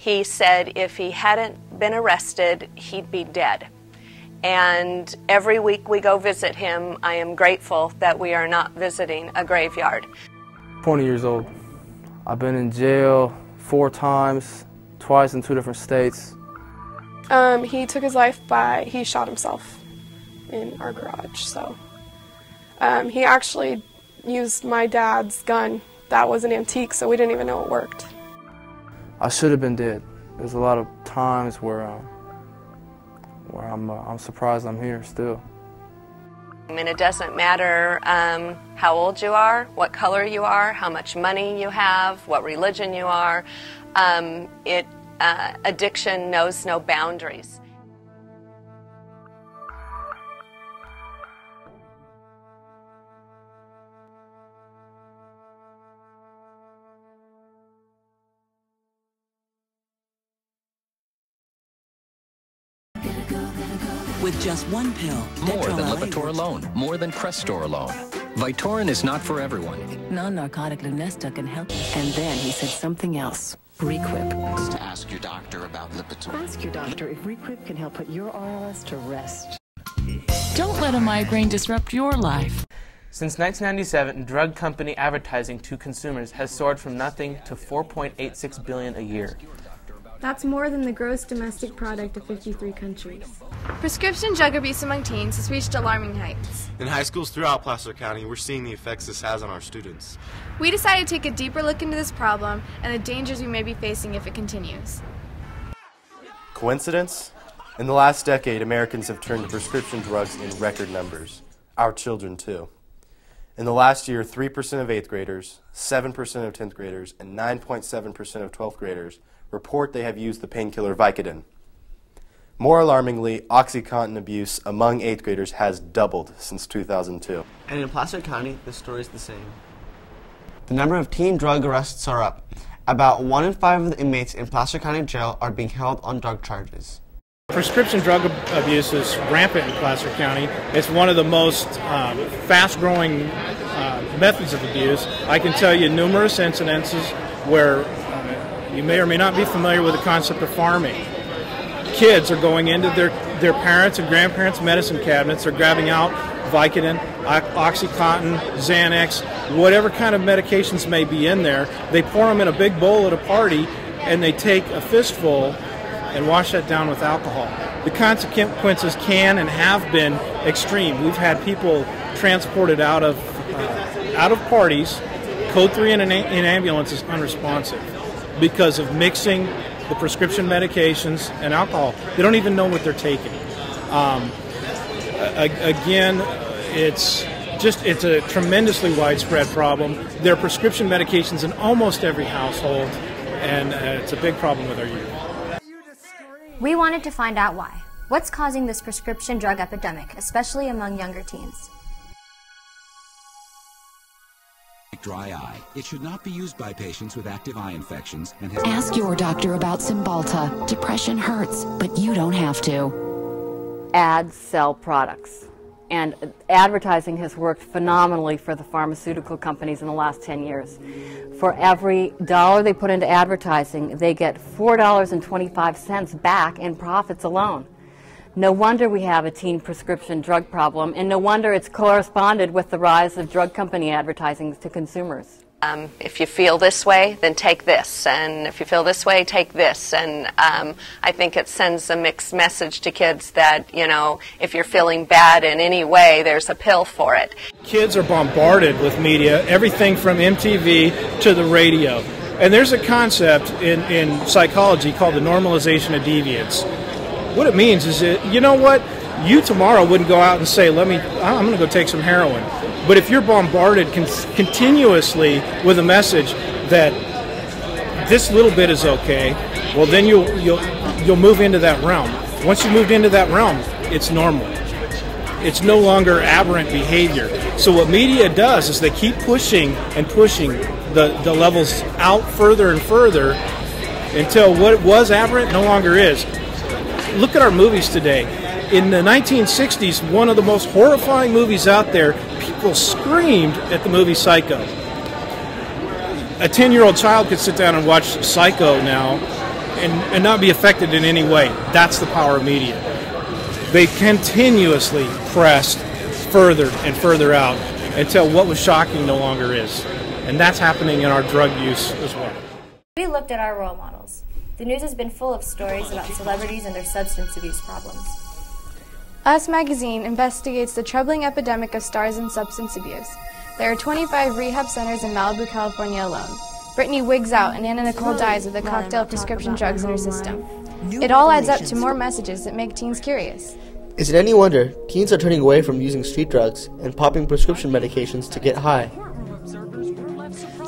He said if he hadn't been arrested, he'd be dead. And every week we go visit him, I am grateful that we are not visiting a graveyard. 20 years old. I've been in jail 4 times, twice in 2 different states. He took his life he shot himself in our garage. So he actually used my dad's gun. That was an antique, so we didn't even know it worked. I should have been dead. There's a lot of times where I'm surprised I'm here still. I mean, it doesn't matter how old you are, what color you are, how much money you have, what religion you are. Addiction knows no boundaries. With just one pill. More than Lipitor alone, more than Crestor alone. Vytorin is not for everyone. Non-narcotic Lunesta can help. And then he said something else. Requip. To ask your doctor about Lipitor. Ask your doctor if Requip can help put your RLS to rest. Don't let a migraine disrupt your life. Since 1997, drug company advertising to consumers has soared from nothing to $4.86 billion a year. That's more than the gross domestic product of 53 countries. Prescription drug abuse among teens has reached alarming heights. In high schools throughout Placer County, we're seeing the effects this has on our students. We decided to take a deeper look into this problem and the dangers we may be facing if it continues. Coincidence? In the last decade, Americans have turned to prescription drugs in record numbers. Our children, too. In the last year, 3% of 8th graders, 7% of 10th graders, and 9.7% of 12th graders report they have used the painkiller Vicodin. More alarmingly, OxyContin abuse among 8th graders has doubled since 2002. And in Placer County, the story is the same. The number of teen drug arrests are up. About 1 in 5 of the inmates in Placer County Jail are being held on drug charges. Prescription drug abuse is rampant in Placer County. It's one of the most fast-growing methods of abuse. I can tell you numerous incidences where you may or may not be familiar with the concept of farming. Kids are going into their parents' and grandparents' medicine cabinets. They're grabbing out Vicodin, OxyContin, Xanax, whatever kind of medications may be in there. They pour them in a big bowl at a party, and they take a fistful and wash that down with alcohol. The consequences can and have been extreme. We've had people transported out of parties. Code 3 in ambulance is unresponsive because of mixing the prescription medications and alcohol. They don't even know what they're taking. Again, it's a tremendously widespread problem. There are prescription medications in almost every household, and it's a big problem with our youth. We wanted to find out why. What's causing this prescription drug epidemic, especially among younger teens? Dry eye. It should not be used by patients with active eye infections and has... Ask your doctor about Cymbalta. Depression hurts, but you don't have to. Ads sell products, and advertising has worked phenomenally for the pharmaceutical companies in the last 10 years. For every dollar they put into advertising, they get $4.25 back in profits alone. No wonder we have a teen prescription drug problem, and no wonder it's corresponded with the rise of drug company advertising to consumers. If you feel this way, then take this, and if you feel this way, take this. And I think it sends a mixed message to kids that, you know, if you're feeling bad in any way, there's a pill for it. Kids are bombarded with media, everything from MTV to the radio. And there's a concept in psychology called the normalization of deviance. What it means is that, you know what, you tomorrow wouldn't go out and say, I'm going to go take some heroin. But if you're bombarded continuously with a message that this little bit is okay, well then you'll move into that realm. Once you moved into that realm, it's normal. It's no longer aberrant behavior. So what media does is they keep pushing and pushing the levels out further and further until what was aberrant no longer is. Look at our movies today. In the 1960s, one of the most horrifying movies out there, people screamed at the movie Psycho. A 10-year-old child could sit down and watch Psycho now and not be affected in any way. That's the power of media. They continuously pressed further and further out until what was shocking no longer is. And that's happening in our drug use as well. We looked at our role models. The news has been full of stories about celebrities and their substance abuse problems. Us Magazine investigates the troubling epidemic of stars and substance abuse. There are 25 rehab centers in Malibu, California alone. Brittany wigs out and Anna Nicole dies with a cocktail of prescription drugs in her system. It all adds up to more messages that make teens curious. Is it any wonder teens are turning away from using street drugs and popping prescription medications to get high?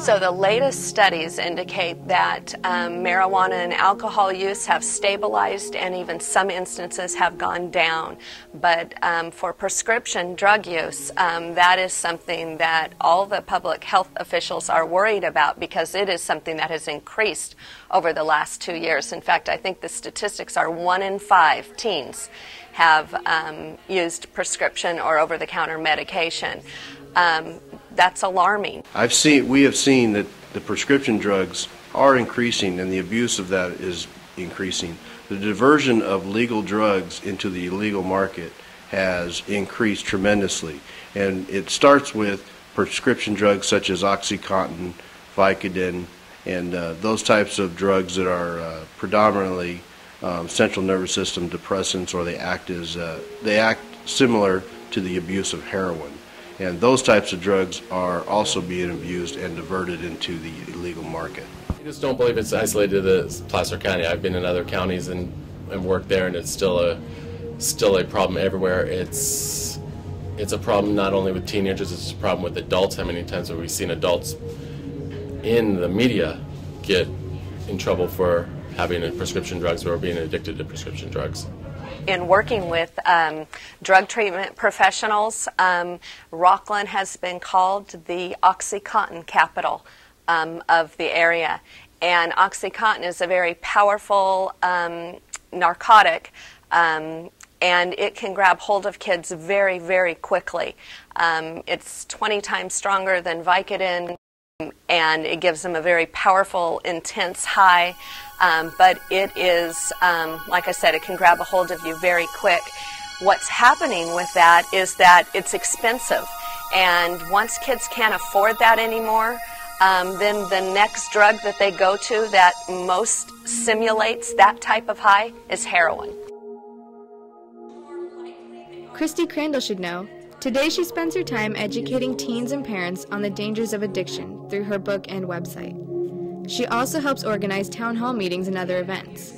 So the latest studies indicate that marijuana and alcohol use have stabilized, and even some instances have gone down. But for prescription drug use, that is something that all the public health officials are worried about, because it is something that has increased over the last 2 years. In fact, I think the statistics are 1 in 5 teens have used prescription or over-the-counter medication. That's alarming. We have seen that the prescription drugs are increasing and the abuse of that is increasing. The diversion of legal drugs into the illegal market has increased tremendously, and it starts with prescription drugs such as OxyContin, Vicodin, and those types of drugs that are predominantly central nervous system depressants, or they act similar to the abuse of heroin. And those types of drugs are also being abused and diverted into the illegal market. I just don't believe it's isolated to Placer County. I've been in other counties and worked there, and it's still a problem everywhere. It's a problem not only with teenagers, it's a problem with adults. How many times have we seen adults in the media get in trouble for having prescription drugs or being addicted to prescription drugs? In working with drug treatment professionals, Rocklin has been called the OxyContin capital of the area. And OxyContin is a very powerful narcotic, and it can grab hold of kids very, very quickly. It's 20 times stronger than Vicodin, and it gives them a very powerful, intense high. But it is, like I said, it can grab a hold of you very quick. What's happening with that is that it's expensive. And once kids can't afford that anymore, then the next drug that they go to that most simulates that type of high is heroin. Christy Crandall should know. Today she spends her time educating teens and parents on the dangers of addiction through her book and website. She also helps organize town hall meetings and other events.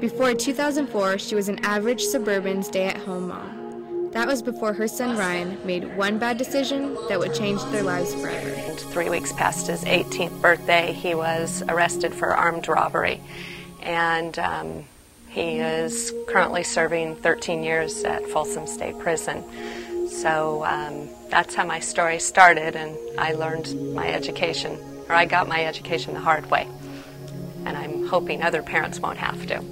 Before 2004, she was an average suburban stay-at-home mom. That was before her son Ryan made one bad decision that would change their lives forever. 3 weeks past his 18th birthday, he was arrested for armed robbery. And he is currently serving 13 years at Folsom State Prison. So that's how my story started, and I learned my education. Or I got my education the hard way, and I'm hoping other parents won't have to.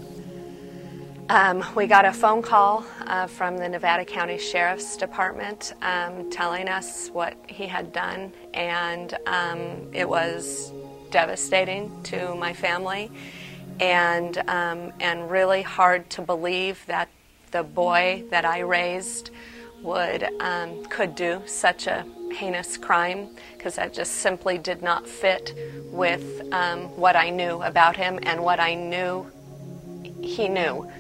We got a phone call from the Nevada County Sheriff's Department telling us what he had done, and it was devastating to my family, and really hard to believe that the boy that I raised could do such a heinous crime, because that just simply did not fit with what I knew about him and what I knew he knew.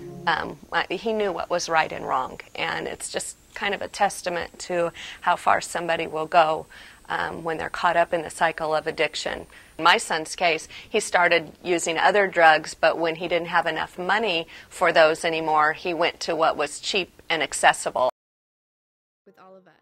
He knew what was right and wrong, and it's just kind of a testament to how far somebody will go when they're caught up in the cycle of addiction. In my son's case, he started using other drugs, but when he didn't have enough money for those anymore, he went to what was cheap and accessible. With all of us.